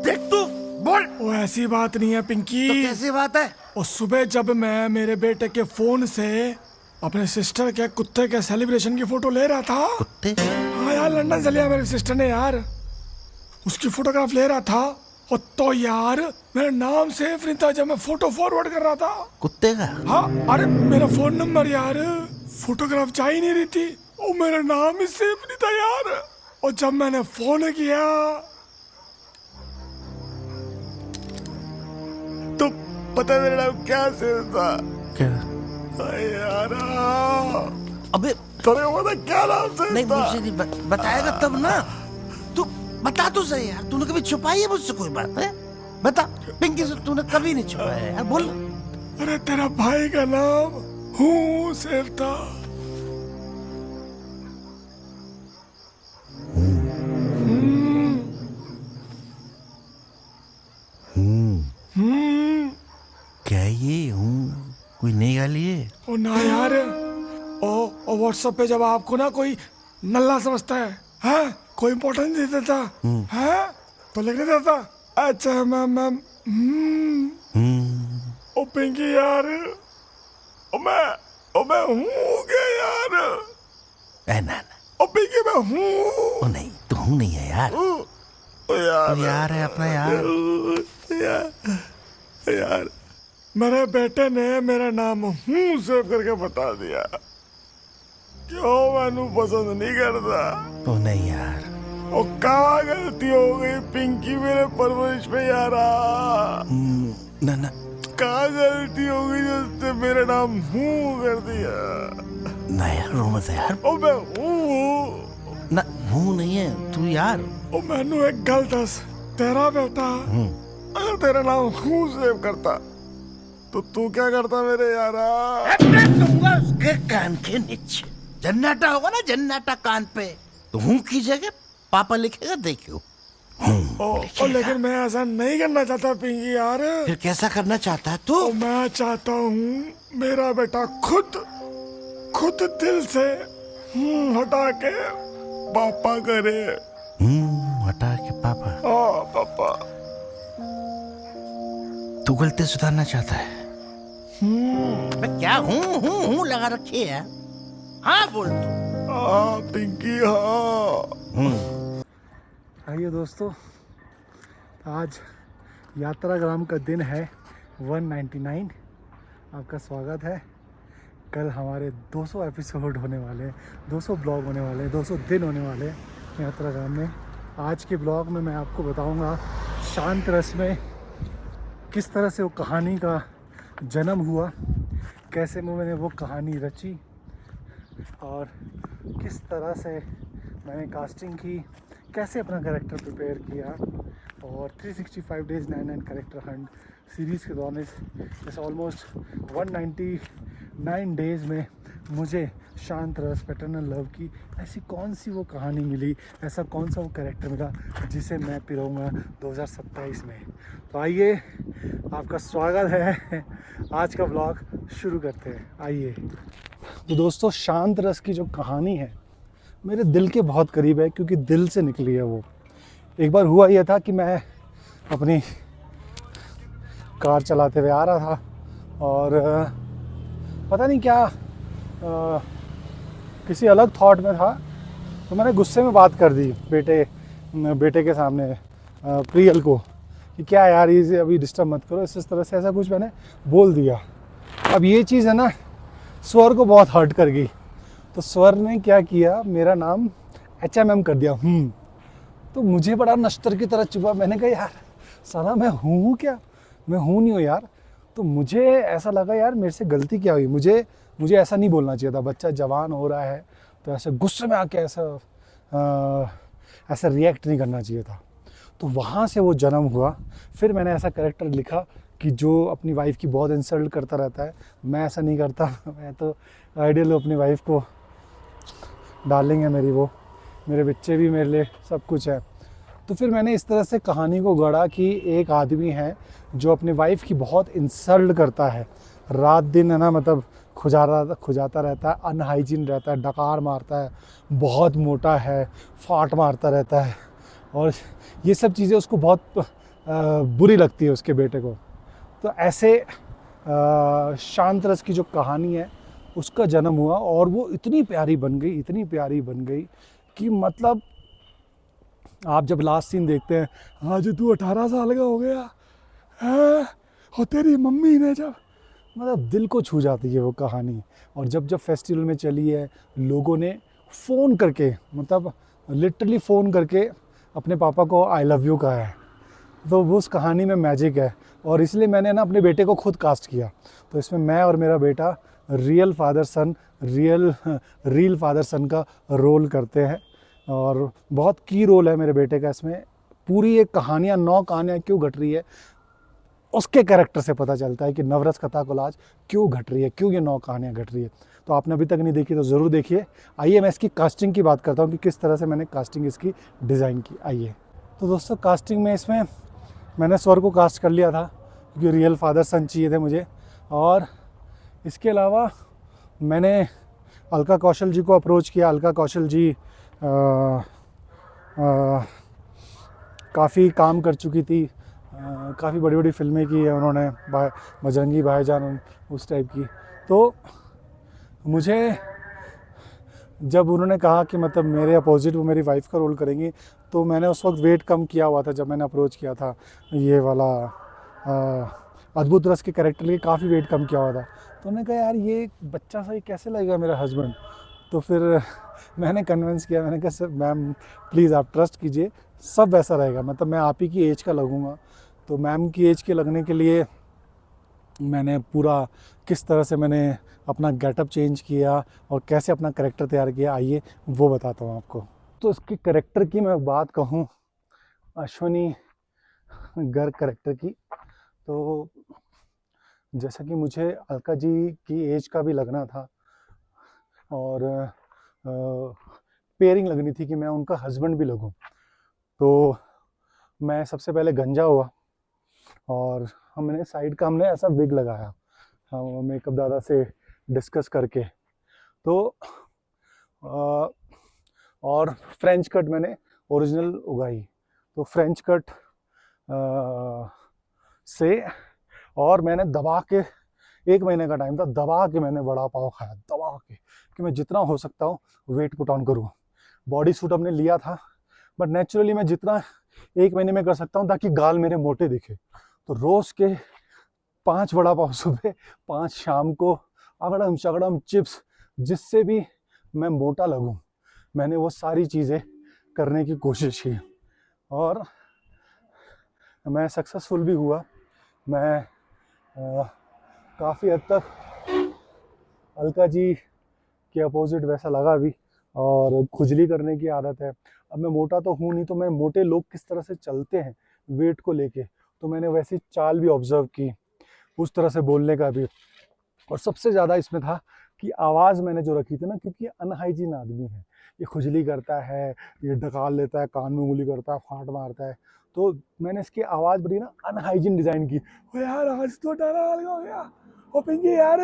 देख तू बोल। वो ऐसी बात नहीं है पिंकी। तो कैसी बात है? और सुबह जब मैं मेरे बेटे के फोन से अपने सिस्टर के कुत्ते के सेलिब्रेशन की फोटो ले रहा था। कुत्ते? हाँ यार, लंदन से लिया मेरी सिस्टर ने यार, उसकी फोटोग्राफ ले रहा था। और तो यार मेरा नाम सेफ नहीं था जब मैं फोटो फॉरवर्ड कर रहा था। कुत्ते का? हाँ, अरे मेरा फोन नंबर यार, फोटोग्राफ जा ही नहीं रही थी और मेरा नाम ही सेफ नहीं था यार। और जब मैंने फोन किया तो पता है मेरा नाम क्या सेव था? क्या? यार अबे तुम्हें पता क्या नाम सेव नहीं, था? मुझे नहीं बताएगा तब ना। तू बता तो सही यार, तूने कभी छुपाई है मुझसे कोई बात है? बता, पिंकी से तूने कभी नहीं छुपाया है यार, बोल। अरे तेरा भाई का नाम हूँ सेव था। क्या ये हूँ कोई नई गाली है? ओ ना यार, ओ व्हाट्सएप पे जब आपको ना कोई नल्ला समझता है, हाँ, कोई इम्पोर्टेंस नहीं देता, हाँ, तो लिखने देता अच्छा मैम। ओ पिंकी यार, ओ मैं हूँ क्या यार? ना ओ पिंकी मैं हूँ। ओ नहीं, तू हूँ नहीं है यार। ओ यार, तू यार है अपना यार मेरे बेटे ने मेरा नाम हूँ सेव करके बता दिया। क्यों मैनू पसंद नहीं करता? तो नहीं यार। और कहाँ गलती हो गई पिंकी मेरे परवरिश में यारा? ना कहाँ गलती हो गई जिसने मेरा नाम हूँ कर दिया? ना यार, रो मत यार। ओ मैं हूँ ना, हूँ नहीं है तू यार। ओ मैनू एक गल दस, तेरा बेटा अगर तेरा नाम हूँ सेव करता तो तू क्या करता मेरे यारा? दूंगा उसके कान के नीचे। जन्नाटा होगा ना, जन्नाटा कान पे, तो हूँ की जगह पापा लिखेगा, देखियो। लेकिन मैं ऐसा नहीं करना चाहता पिंकी यार। फिर कैसा करना चाहता है तू? मैं चाहता हूँ मेरा बेटा खुद दिल से हटा के पापा करे। हटा के पापा? हाँ पापा। तू गलती सुधारना चाहता है? क्या हूँ लगा रखी है? हाँ बोल तू। हाँ पिंकी हाँ। आइए दोस्तों, आज यात्राग्राम का दिन है 199। आपका स्वागत है। कल हमारे 200 एपिसोड होने वाले हैं, 200 ब्लॉग होने वाले हैं, 200 दिन होने वाले हैं यात्राग्राम में। आज के ब्लॉग में मैं आपको बताऊंगा शांत रस में किस तरह से वो कहानी का जन्म हुआ, कैसे मैंने वो कहानी रची और किस तरह से मैंने कास्टिंग की, कैसे अपना कैरेक्टर प्रिपेयर किया। और 365 डेज़ 99 कैरेक्टर हंट सीरीज़ के दौरान इस ऑलमोस्ट 199 डेज़ में मुझे शांत रस पैटर्नल लव की ऐसी कौन सी वो कहानी मिली, ऐसा कौन सा वो कैरेक्टर मिला जिसे मैं पिरोऊंगा 2027 में। तो आइए, आपका स्वागत है। आज का ब्लॉग शुरू करते हैं, आइए। तो दोस्तों, शांत रस की जो कहानी है मेरे दिल के बहुत करीब है, क्योंकि दिल से निकली है वो। एक बार हुआ यह था कि मैं अपनी कार चलाते हुए आ रहा था और पता नहीं क्या किसी अलग थॉट में था, तो मैंने गुस्से में बात कर दी बेटे के सामने, प्रियल को, कि क्या यार इसे अभी डिस्टर्ब मत करो, इस तरह से ऐसा कुछ मैंने बोल दिया। अब ये चीज़ है ना, स्वर को बहुत हर्ट कर गई। तो स्वर ने क्या किया, मेरा नाम HMM कर दिया, तो मुझे बड़ा नश्तर की तरह चुभा। मैंने कहा यार साला मैं हूँ क्या, मैं हूँ नहीं हूँ यार। तो मुझे ऐसा लगा यार मेरे से गलती क्या हुई, मुझे ऐसा नहीं बोलना चाहिए था। बच्चा जवान हो रहा है तो ऐसे गुस्से में आके ऐसा रिएक्ट नहीं करना चाहिए था। तो वहाँ से वो जन्म हुआ। फिर मैंने ऐसा कैरेक्टर लिखा कि जो अपनी वाइफ की बहुत इंसल्ट करता रहता है। मैं ऐसा नहीं करता, मैं तो आइडियल हूँ अपनी वाइफ को, डार्लिंग है मेरी वो, मेरे बच्चे भी मेरे लिए सब कुछ है। तो फिर मैंने इस तरह से कहानी को गढ़ा कि एक आदमी है जो अपनी वाइफ की बहुत इंसल्ट करता है, रात दिन है ना, मतलब खुजाता रहता है, अनहाइजीन रहता है, डकार मारता है, बहुत मोटा है, फाट मारता रहता है और ये सब चीज़ें उसको बहुत बुरी लगती है उसके बेटे को। तो ऐसे शांत रस की जो कहानी है उसका जन्म हुआ और वो इतनी प्यारी बन गई, इतनी प्यारी बन गई कि मतलब आप जब लास्ट सीन देखते हैं, आज तू 18 साल का हो गया है और तेरी मम्मी ने जब, मतलब दिल को छू जाती है वो कहानी। और जब जब फेस्टिवल में चली है, लोगों ने फ़ोन करके, मतलब लिटरली फ़ोन करके अपने पापा को आई लव यू कहा है। तो वो उस कहानी में मैजिक है और इसलिए मैंने ना अपने बेटे को खुद कास्ट किया। तो इसमें मैं और मेरा बेटा रियल फादर सन, रील फादर सन का रोल करते हैं और बहुत की रोल है मेरे बेटे का इसमें। पूरी एक कहानियाँ, 9 कहानियाँ क्यों घट रही है उसके कैरेक्टर से पता चलता है कि नवरस कथा कोलाज क्यों घट रही है, क्यों ये 9 कहानियाँ घट रही है। तो आपने अभी तक नहीं देखी तो ज़रूर देखिए। आइए मैं इसकी कास्टिंग की बात करता हूँ कि किस तरह से मैंने कास्टिंग इसकी डिज़ाइन की। आइए तो दोस्तों, कास्टिंग में इसमें मैंने स्वर को कास्ट कर लिया था क्योंकि रियल फादर सन चाहिए थे मुझे। और इसके अलावा मैंने अलका कौशल जी को अप्रोच किया। अलका कौशल जी काफ़ी काम कर चुकी थी, काफ़ी बड़ी बड़ी फिल्में की है उन्होंने, बजरंगी भाईजान उस टाइप की। तो मुझे जब उन्होंने कहा कि मतलब मेरे अपोजिट वो मेरी वाइफ का रोल करेंगी, तो मैंने उस वक्त वेट कम किया हुआ था। जब मैंने अप्रोच किया था ये वाला अद्भुत रस के कैरेक्टर लिए काफ़ी वेट कम किया हुआ था। तो उन्होंने कहा यार ये बच्चा सा ये कैसे लगेगा मेरा हस्बैंड। तो फिर मैंने कन्विंस किया, मैंने कहा सर मैम प्लीज़ आप ट्रस्ट कीजिए, सब वैसा रहेगा, मतलब मैं आप ही की एज का लगूंगा। तो मैम की एज के लगने के लिए मैंने पूरा किस तरह से मैंने अपना गेटअप चेंज किया और कैसे अपना करेक्टर तैयार किया, आइए वो बताता हूँ आपको। तो इसके करेक्टर की मैं बात कहूँ, अश्वनी गर्ग करेक्टर की, तो जैसा कि मुझे अलका जी की एज का भी लगना था और पेयरिंग लगनी थी कि मैं उनका हस्बैंड भी लगूं। तो मैं सबसे पहले गंजा हुआ और हमने साइड का हमने ऐसा विग लगाया, हम मेकअप दादा से डिस्कस करके। तो और फ्रेंच कट मैंने ओरिजिनल उगाई। तो फ्रेंच कट से और मैंने दबा के, 1 महीने का टाइम था, दबा के मैंने वड़ा पाव खाया, दबा के, कि मैं जितना हो सकता हूँ वेट पुट ऑन करूँ। बॉडी सूट हमने लिया था बट नेचुरली मैं जितना 1 महीने में कर सकता हूँ ताकि गाल मेरे मोटे दिखे। तो रोज़ के 5 वड़ा पाव सुबह, 5 शाम को, अगड़म शगड़म चिप्स, जिससे भी मैं मोटा लगूं, मैंने वो सारी चीज़ें करने की कोशिश की और मैं सक्सेसफुल भी हुआ। मैं काफ़ी हद तक अलका जी के अपोजिट वैसा लगा भी और खुजली करने की आदत है। अब मैं मोटा तो हूँ नहीं, तो मैं मोटे लोग किस तरह से चलते हैं वेट को लेके, तो मैंने वैसी चाल भी ऑब्जर्व की, उस तरह से बोलने का भी। और सबसे ज़्यादा इसमें था कि आवाज़ मैंने जो रखी थी ना, क्योंकि अनहाइजीन आदमी है, ये खुजली करता है, ये ढकाल लेता है, कान में उंगली करता है, फाँट मारता है, तो मैंने इसकी आवाज़ बड़ी ना अनहाइजीन डिज़ाइन की। ओ यार आज तो डरा हो गया, ओ पिंकी यार,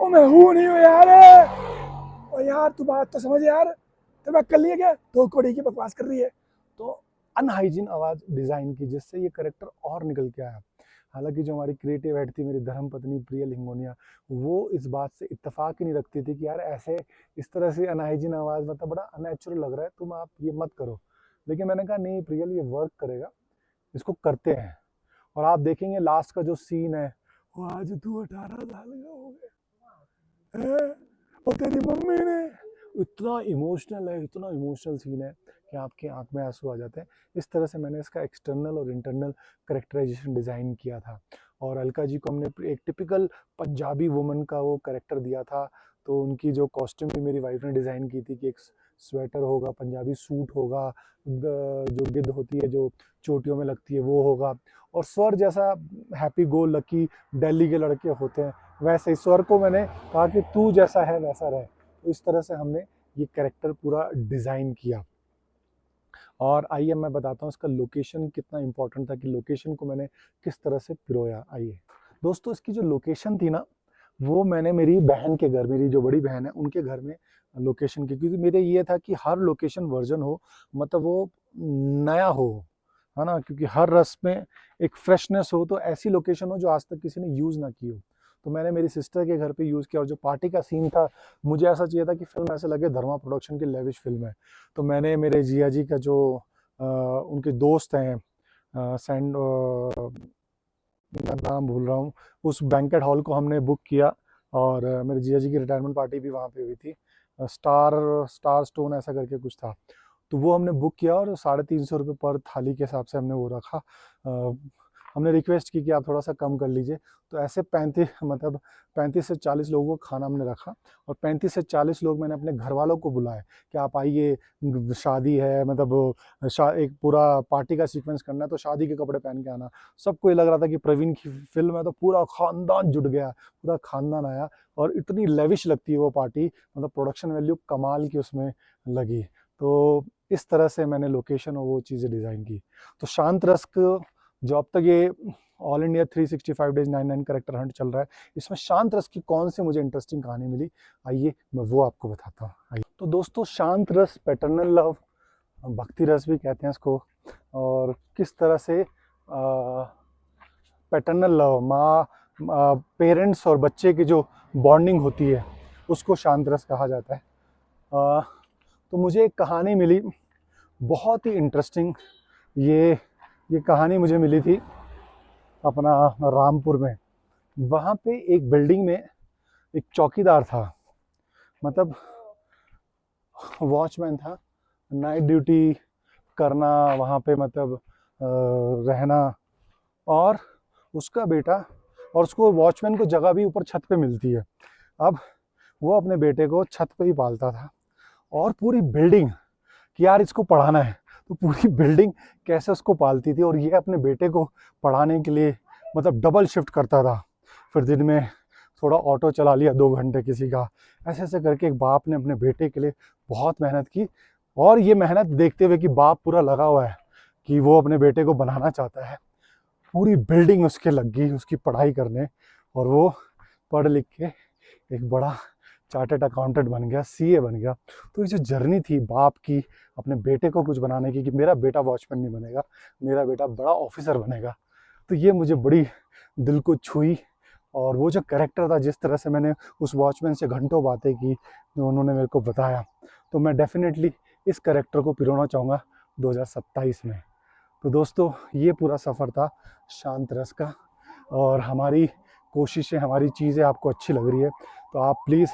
ओ मैं हूँ नहीं हूँ यार, ओ यार तू बात तो समझ यार, तो मैं कर लिया क्या, तो कोड़ी की बकवास कर रही है। तो अनहाइजीन आवाज़ डिज़ाइन की, जिससे ये करेक्टर और निकल के आया। हालांकि जो हमारी क्रिएटिव हेड थी, मेरी धर्म पत्नी प्रिया लिंगोनिया, वो इस बात से इत्तेफाक ही नहीं रखती थी कि यार ऐसे इस तरह से अनहाइजीन आवाज़, मतलब बड़ा अननेचुरल लग रहा है, तुम आप ये मत करो। लेकिन मैंने कहा नहीं प्रियल, ये वर्क करेगा, इसको करते हैं। और आप देखेंगे लास्ट का जो सीन है, वो आज तू 18 साल का हो गया और तेरी मम्मी ने, इतना इमोशनल है, इतना इमोशनल सीन है कि आपकी आंख में आंसू आ जाते हैं। इस तरह से मैंने इसका एक्सटर्नल और इंटरनल करेक्टराइजेशन डिज़ाइन किया था। और अलका जी को हमने एक टिपिकल पंजाबी वुमन का वो करेक्टर दिया था। तो उनकी जो कॉस्ट्यूम भी मेरी वाइफ ने डिज़ाइन की थी कि एक स्वेटर होगा, पंजाबी सूट होगा, जो गिद्ध होती है जो चोटियों में लगती है वो होगा, और स्वर जैसा हैप्पी गो लकी दिल्ली के लड़के होते हैं वैसे ही स्वर को मैंने कहा कि तू जैसा है वैसा रहे। तो इस तरह से हमने ये कैरेक्टर पूरा डिज़ाइन किया। और आइए मैं बताता हूँ इसका लोकेशन कितना इंपॉर्टेंट था, कि लोकेशन को मैंने किस तरह से पिरोया। आइए दोस्तों, इसकी जो लोकेशन थी ना, वो मैंने मेरी बहन के घर, मेरी जो बड़ी बहन है उनके घर में लोकेशन की, क्योंकि मेरे ये था कि हर लोकेशन वर्जन हो, मतलब वो नया हो, है ना, क्योंकि हर रस में एक फ्रेशनेस हो, तो ऐसी लोकेशन हो जो आज तक किसी ने यूज़ ना की हो। तो मैंने मेरी सिस्टर के घर पे यूज़ किया, और जो पार्टी का सीन था, मुझे ऐसा चाहिए था कि फिल्म ऐसे लगे धर्मा प्रोडक्शन की लेविश फिल्म है। तो मैंने मेरे जिया जी का जो उनके दोस्त हैं, सैंड मैं नाम भूल रहा हूँ, उस बैंकेट हॉल को हमने बुक किया, और मेरे जिया जी की रिटायरमेंट पार्टी भी वहाँ पे हुई थी। स्टार स्टार स्टोन ऐसा करके कुछ था, तो वो हमने बुक किया, और 350 रुपये पर थाली के हिसाब से हमने वो रखा। हमने रिक्वेस्ट की कि आप थोड़ा सा कम कर लीजिए। तो ऐसे 35 से 40 लोगों को खाना हमने रखा, और 35 से 40 लोग मैंने अपने घर वालों को बुलाए कि आप आइए, शादी है, मतलब एक पूरा पार्टी का सीक्वेंस करना है, तो शादी के कपड़े पहन के आना। सबको ये लग रहा था कि प्रवीण की फिल्म है, तो पूरा खानदान जुट गया, पूरा खानदान आया, और इतनी लेविश लगती है वो पार्टी, मतलब प्रोडक्शन वैल्यू कमाल की उसमें लगी। तो इस तरह से मैंने लोकेशन और वो चीज़ें डिज़ाइन की। तो शांत रस्क, जो अब तक ये all India 365 days 99 character Hunt चल रहा है, इसमें शांत रस की कौन सी मुझे इंटरेस्टिंग कहानी मिली, आइए मैं वो आपको बताता हूँ। आइए, तो दोस्तों, शांत रस, पैटर्नल लव, भक्ति रस भी कहते हैं इसको, और किस तरह से पैटर्नल लव, माँ पेरेंट्स और बच्चे की जो बॉन्डिंग होती है, उसको शांत रस कहा जाता है। तो मुझे एक कहानी मिली बहुत ही इंटरेस्टिंग। ये कहानी मुझे मिली थी अपना रामपुर में। वहाँ पे एक बिल्डिंग में एक चौकीदार था, मतलब वॉचमैन था, नाइट ड्यूटी करना वहाँ पे, मतलब रहना, और उसका बेटा, और उसको वॉचमैन को जगह भी ऊपर छत पे मिलती है। अब वो अपने बेटे को छत पे ही पालता था, और पूरी बिल्डिंग कि यार इसको पढ़ाना है, तो पूरी बिल्डिंग कैसे उसको पालती थी, और ये अपने बेटे को पढ़ाने के लिए मतलब डबल शिफ्ट करता था। फिर दिन में थोड़ा ऑटो चला लिया 2 घंटे किसी का, ऐसे ऐसे करके एक बाप ने अपने बेटे के लिए बहुत मेहनत की। और ये मेहनत देखते हुए कि बाप पूरा लगा हुआ है कि वो अपने बेटे को बनाना चाहता है, पूरी बिल्डिंग उसके लग गई उसकी पढ़ाई करने, और वो पढ़ लिख के एक बड़ा चार्टर्ड अकाउंटेंट बन गया, सीए बन गया। तो ये जो जर्नी थी बाप की अपने बेटे को कुछ बनाने की, कि मेरा बेटा वॉचमैन नहीं बनेगा, मेरा बेटा बड़ा ऑफिसर बनेगा, तो ये मुझे बड़ी दिल को छुई। और वो जो कैरेक्टर था, जिस तरह से मैंने उस वॉचमैन से घंटों बातें की, जो उन्होंने मेरे को बताया, तो मैं डेफिनेटली इस कैरेक्टर को पिरोना चाहूँगा 2027 में। तो दोस्तों, ये पूरा सफ़र था शांत रस का, और हमारी कोशिशें, हमारी चीज़ें आपको अच्छी लग रही है तो आप प्लीज़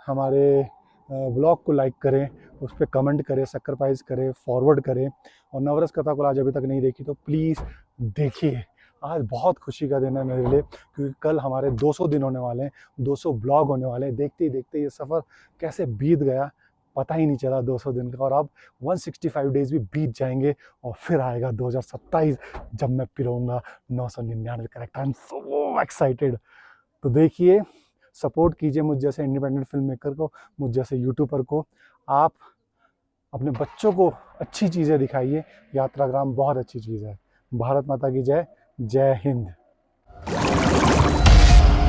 हमारे ब्लॉग को लाइक करें, उस पर कमेंट करें, सब्सक्राइब करें, फॉरवर्ड करें, और नवरस कथा को आज अभी तक नहीं देखी तो प्लीज़ देखिए। आज बहुत खुशी का दिन है मेरे लिए, क्योंकि कल हमारे 200 दिन होने वाले हैं, 200 ब्लॉग होने वाले हैं। देखते ही देखते ये सफ़र कैसे बीत गया पता ही नहीं चला 200 दिन का, और अब 165 डेज़ भी बीत जाएंगे, और फिर आएगा 2027 जब मैं पिरोऊंगा 999 character. I am so excited. तो देखिए, सपोर्ट कीजिए मुझ जैसे इंडिपेंडेंट फिल्म मेकर को, मुझ जैसे यूट्यूबर को। आप अपने बच्चों को अच्छी चीज़ें दिखाइए। यात्राग्राम बहुत अच्छी चीज़ है। भारत माता की जय। जय हिंद।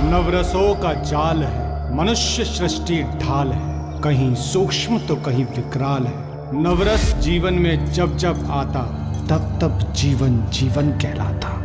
नवरसों का जाल है, मनुष्य सृष्टि ढाल है, कहीं सूक्ष्म तो कहीं विकराल है। नवरस जीवन में जब जब आता, तब तब जीवन जीवन कहलाता।